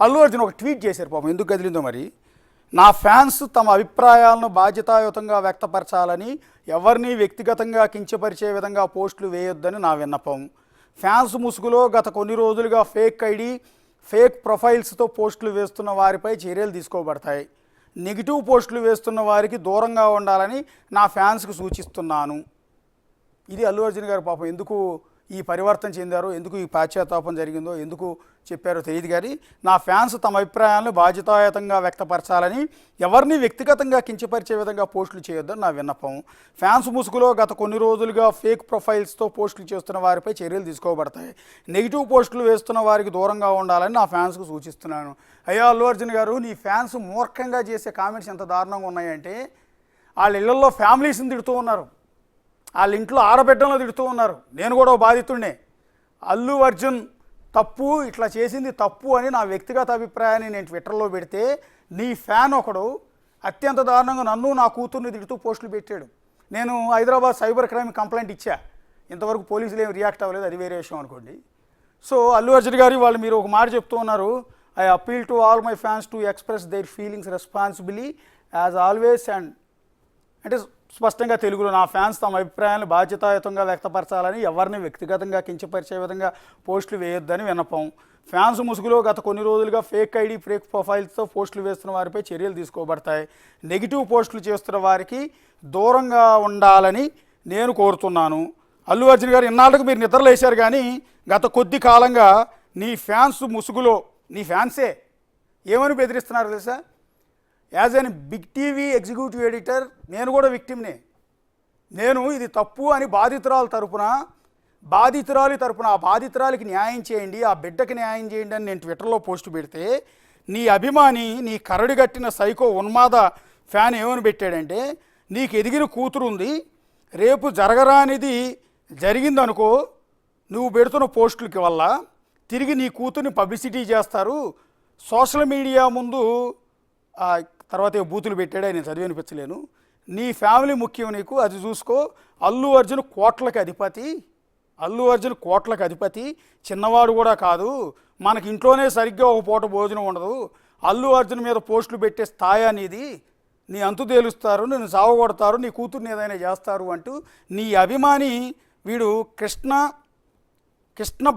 అల్లు అర్జున్ ఒక ట్వీట్ చేశారు, పాపం ఎందుకు కదిలిందో మరి. నా ఫ్యాన్స్ తమ అభిప్రాయాలను బాధ్యతాయుతంగా వ్యక్తపరచాలని, ఎవరిని వ్యక్తిగతంగా కించపరిచే విధంగా పోస్టులు వేయొద్దని నా విన్నపం. ఫ్యాన్స్ ముసుగులో గత కొన్ని రోజులుగా ఫేక్ ఐడి, ఫేక్ ప్రొఫైల్స్తో పోస్టులు వేస్తున్న వారిపై చర్యలు తీసుకోబడతాయి. నెగిటివ్ పోస్టులు వేస్తున్న వారికి దూరంగా ఉండాలని నా ఫ్యాన్స్కి సూచిస్తున్నాను. ఇది అల్లు అర్జున్ గారు పాపం ఎందుకు ఈ పరివర్తన చెందారో, ఎందుకు ఈ పాశ్చాత్తాపం జరిగిందో, ఎందుకు చెప్పారో తెలియదు. కానీ నా ఫ్యాన్స్ తమ అభిప్రాయాలను బాధ్యతాయుతంగా వ్యక్తపరచాలని, ఎవరిని వ్యక్తిగతంగా కించపరిచే విధంగా పోస్టులు చేయొద్దని నా విన్నపం. ఫ్యాన్స్ ముసుగులో గత కొన్ని రోజులుగా ఫేక్ ప్రొఫైల్స్తో పోస్టులు చేస్తున్న వారిపై చర్యలు తీసుకోబడతాయి. నెగిటివ్ పోస్టులు వేస్తున్న వారికి దూరంగా ఉండాలని నా ఫ్యాన్స్కు సూచిస్తున్నాను. అయ్యా అల్లు అర్జున్ గారు, నీ ఫ్యాన్స్ మూర్ఖంగా చేసే కామెంట్స్ ఎంత దారుణంగా ఉన్నాయంటే, వాళ్ళ ఇళ్లలో ఫ్యామిలీస్ని తిడుతూ ఉన్నారు, వాళ్ళ ఇంట్లో ఆడబిడ్డలను తిడుతూ ఉన్నారు. నేను కూడా బాధితుడినే. అల్లు అర్జున్ తప్పు, ఇట్లా చేసింది తప్పు అని నా వ్యక్తిగత అభిప్రాయాన్ని నేను ట్విట్టర్లో పెడితే, నీ ఫ్యాన్ ఒకడు అత్యంత దారుణంగా నన్ను నా కూతుర్ని తిడుతూ పోస్టులు పెట్టాడు. నేను హైదరాబాద్ సైబర్ క్రైమ్ కంప్లైంట్ ఇచ్చా, ఇంతవరకు పోలీసులు ఏమి రియాక్ట్ అవ్వలేదు, అది వేరే విషయం అనుకోండి. సో అల్లు అర్జున్ గారు వాళ్ళు మీరు ఒక మాట చెప్తూ ఉన్నారు, I appeal to all my fans to express there feelings responsibly as always. And అంటే స్పష్టంగా తెలుగులో, నా ఫ్యాన్స్ తమ అభిప్రాయాలను బాధ్యతాయుతంగా వ్యక్తపరచాలని, ఎవరిని వ్యక్తిగతంగా కించపరిచే విధంగా పోస్టులు వేయొద్దని విన్నపం. ఫ్యాన్స్ ముసుగులో గత కొన్ని రోజులుగా ఫేక్ ఐడి, ఫేక్ ప్రొఫైల్స్తో పోస్టులు వేస్తున్న వారిపై చర్యలు తీసుకోబడతాయి. నెగిటివ్ పోస్టులు చేస్తున్న వారికి దూరంగా ఉండాలని నేను కోరుతున్నాను. అల్లు అర్జున్ గారు, ఇన్నాళ్ళకు మీరు నిద్రలేశారు, కానీ గత కొద్ది కాలంగా నీ ఫ్యాన్స్ ముసుగులో, నీ ఫ్యాన్సే ఏమని బెదిరిస్తున్నారు తెలుసా? As an Big TV executive editor నేను కూడా విక్టిమ్నే. నేను ఇది తప్పు అని బాధితురాలి తరపున ఆ బాధితురాలికి న్యాయం చేయండి, ఆ బిడ్డకి న్యాయం చేయండి అని నేను ట్విట్టర్లో పోస్ట్ పెడితే, నీ అభిమాని, నీ కరడి కట్టిన సైకో ఉన్మాద ఫ్యాన్ ఏమని పెట్టాడంటే, నీకు ఎదిగిన కూతురు ఉంది, రేపు జరగరానిది జరిగిందనుకో, నువ్వు పెడుతున్న పోస్టులకి వల్ల తిరిగి నీ కూతుర్ని పబ్లిసిటీ చేస్తారు, సోషల్ మీడియా ముందు తర్వాత బూతులు పెట్టాడే, నేను చదివినిపించలేను. నీ ఫ్యామిలీ ముఖ్యం నీకు, అది చూసుకో. అల్లు అర్జున్ కోట్లకు అధిపతి, చిన్నవాడు కూడా కాదు. మనకి ఇంట్లోనే సరిగ్గా ఒక పూట భోజనం ఉండదు. అల్లు అర్జున్ మీద పోస్టులు పెట్టే స్థాయి అనేది, నీ అంతు తేలుస్తారు, నిన్ను సావగొడతారు, నీ కూతుర్ని ఏదైనా చేస్తారు అంటూ నీ అభిమాని వీడు కృష్ణ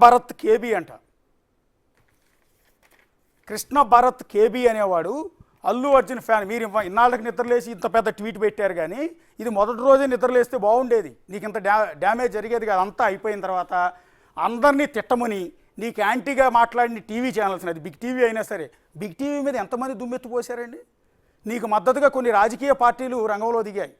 భరత్ కేబీ అంట. కృష్ణ భరత్ కేబీ అనేవాడు అల్లు అర్జున్ ఫ్యాన్. మీరు ఇన్నాళ్ళకి నిద్రలేసి ఇంత పెద్ద ట్వీట్ పెట్టారు, కానీ ఇది మొదటి రోజే నిద్రలేస్తే బాగుండేది, నీకు ఇంత డ్యామేజ్ జరిగేది కాదు. అంతా అయిపోయిన తర్వాత అందరినీ తిట్టమని నీకు యాంటీగా మాట్లాడిన టీవీ ఛానల్స్, అది బిగ్ టీవీ అయినా సరే, బిగ్ టీవీ మీద ఎంతమంది దుమ్మెత్తిపోసారండి. నీకు మద్దతుగా కొన్ని రాజకీయ పార్టీలు రంగంలో దిగాయి.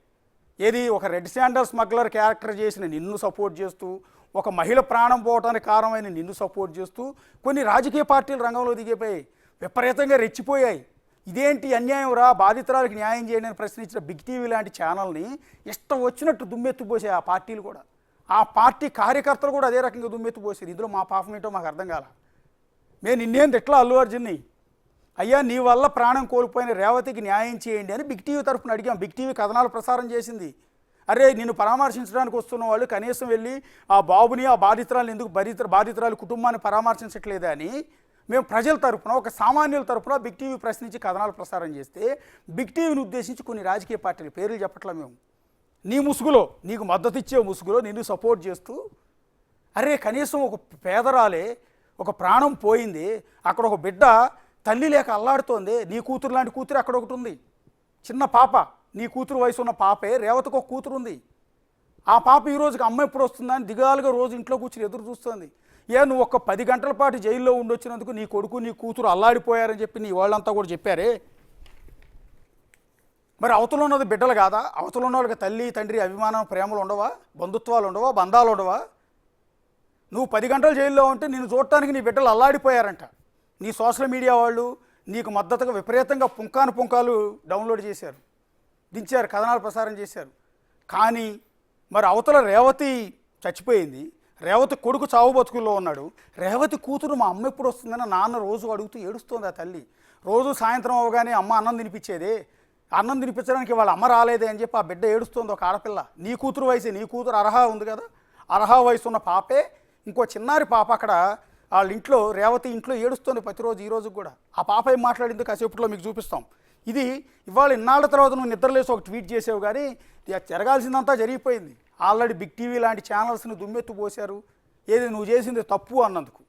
ఏది, ఒక రెడ్ శాండర్ స్మగ్లర్ క్యారెక్టర్ చేసిన నిన్ను సపోర్ట్ చేస్తూ, ఒక మహిళ ప్రాణం పోవటానికి కారణమైన నిన్ను సపోర్ట్ చేస్తూ కొన్ని రాజకీయ పార్టీలు రంగంలో దిగిపోయాయి, విపరీతంగా రెచ్చిపోయాయి. ఇదేంటి అన్యాయం రా, బాధితురాలకు న్యాయం చేయండి అని ప్రశ్నించిన బిగ్ టీవీ లాంటి ఛానల్ని ఇష్టం వచ్చినట్టు దుమ్మెత్తిపోసాయి ఆ పార్టీలు కూడా. ఆ పార్టీ కార్యకర్తలు కూడా అదే రకంగా దుమ్మెత్తిపోసారు. ఇందులో మా పాపం ఏంటో మాకు అర్థం కాల. నేను నిన్నేంది ఎట్లా అల్లు అర్జున్ని, అయ్యా నీ వల్ల ప్రాణం కోల్పోయిన రేవతికి న్యాయం చేయండి అని బిగ్ టీవీ తరఫున అడిగాం. బిగ్ టీవీ కథనాలు ప్రసారం చేసింది. అరే, నిన్ను పరామర్శించడానికి వస్తున్న వాళ్ళు కనీసం వెళ్ళి ఆ బాబుని, ఆ బాధితురాలు ఎందుకు బాధితురాలు కుటుంబాన్ని పరామర్శించట్లేదా అని మేము ప్రజల తరపున, ఒక సామాన్యుల తరపున బిగ్ టీవీ ప్రశ్నించి కథనాలు ప్రసారం చేస్తే, బిగ్ టీవీని ఉద్దేశించి కొన్ని రాజకీయ పార్టీలు, పేర్లు చెప్పట్లా మేము, నీ ముసుగులో, నీకు మద్దతు ఇచ్చే ముసుగులో నిన్ను సపోర్ట్ చేస్తూ, అరే కనీసం ఒక పేదరాలే, ఒక ప్రాణం పోయింది, అక్కడ ఒక బిడ్డ తల్లి లేక అల్లాడుతోంది, నీ కూతురు లాంటి కూతురు అక్కడ ఒకటి ఉంది, చిన్న పాప, నీ కూతురు వయసు ఉన్న పాపే, రేవతికి ఒక కూతురు ఉంది. ఆ పాప ఈ రోజుకి అమ్మ ఎప్పుడు వస్తుందని దిగాలుగా రోజు ఇంట్లో కూర్చుని ఎదురు చూస్తుంది. నువ్వు ఒక 10 గంటల పాటు జైల్లో ఉండొచ్చినందుకు నీ కొడుకు, నీ కూతురు అల్లాడిపోయారని చెప్పి నీ వాళ్ళంతా కూడా చెప్పారే. మరి అవతల ఉన్నది బిడ్డలు కాదా? అవతల ఉన్న వాళ్ళకి తల్లి, తండ్రి, అభిమానం, ప్రేమలు ఉండవా? బంధుత్వాలు ఉండవా? బంధాలు ఉండవా? నువ్వు 10 గంటలు జైల్లో ఉంటే నిన్ను చూడటానికి నీ బిడ్డలు అల్లాడిపోయారంట. నీ సోషల్ మీడియా వాళ్ళు నీకు మద్దతుగా విపరీతంగా పుంకాలు డౌన్లోడ్ చేశారు, దించారు, కథనాలు ప్రసారం చేశారు. కానీ మరి అవతల రేవతి చచ్చిపోయింది, రేవతి కొడుకు చావు బతుకుల్లో ఉన్నాడు, రేవతి కూతురు మా అమ్మ ఎప్పుడు వస్తుందని నాన్న రోజు అడుగుతూ ఏడుస్తోంది. ఆ తల్లి రోజు సాయంత్రం అవగానే అమ్మ అన్నం తినిపించేదే, అన్నం తినిపించడానికి వాళ్ళ అమ్మ రాలేదే అని చెప్పి ఆ బిడ్డ ఏడుస్తోంది. ఒక ఆడపిల్ల, నీ కూతురు వయసే, నీ కూతురు అర్హ ఉంది కదా, అర్హ వయసు ఉన్న పాపే, ఇంకో చిన్నారి పాప అక్కడ వాళ్ళ ఇంట్లో రేవతి ఇంట్లో ఏడుస్తుంది ప్రతిరోజు ఈ రోజు కూడా. ఆ పాప ఏం మాట్లాడింది కాసేపట్లో మీకు చూపిస్తాం. ఇది ఇవాళ ఇన్నాళ్ళ తర్వాత నువ్వు నిద్రలేసి ఒక ట్వీట్ చేసావు, కానీ ఇక జరగాల్సిందంతా జరిగిపోయింది. ఆల్రెడీ బిగ్ టీవీ లాంటి ఛానల్స్ని దుమ్మెత్తు పోశారు, ఏది నువ్వు చేసింది తప్పు అన్నందుకు.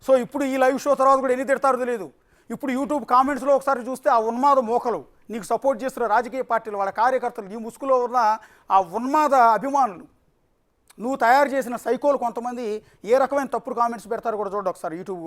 సో ఇప్పుడు ఈ లైవ్ షో తర్వాత కూడా ఎన్ని తిడతారో తెలియదు. ఇప్పుడు యూట్యూబ్ కామెంట్స్లో ఒకసారి చూస్తే ఆ ఉన్మాద మోకలు, నీకు సపోర్ట్ చేస్తున్న రాజకీయ పార్టీలు, వాళ్ళ కార్యకర్తలు, ఈ ముసుగులో ఉన్న ఆ ఉన్మాద అభిమానులు, నువ్వు తయారు చేసిన సైకోలు కొంతమంది ఏ రకమైన తప్పుడు కామెంట్స్ పెడతారో కూడా చూడండి ఒకసారి యూట్యూబ్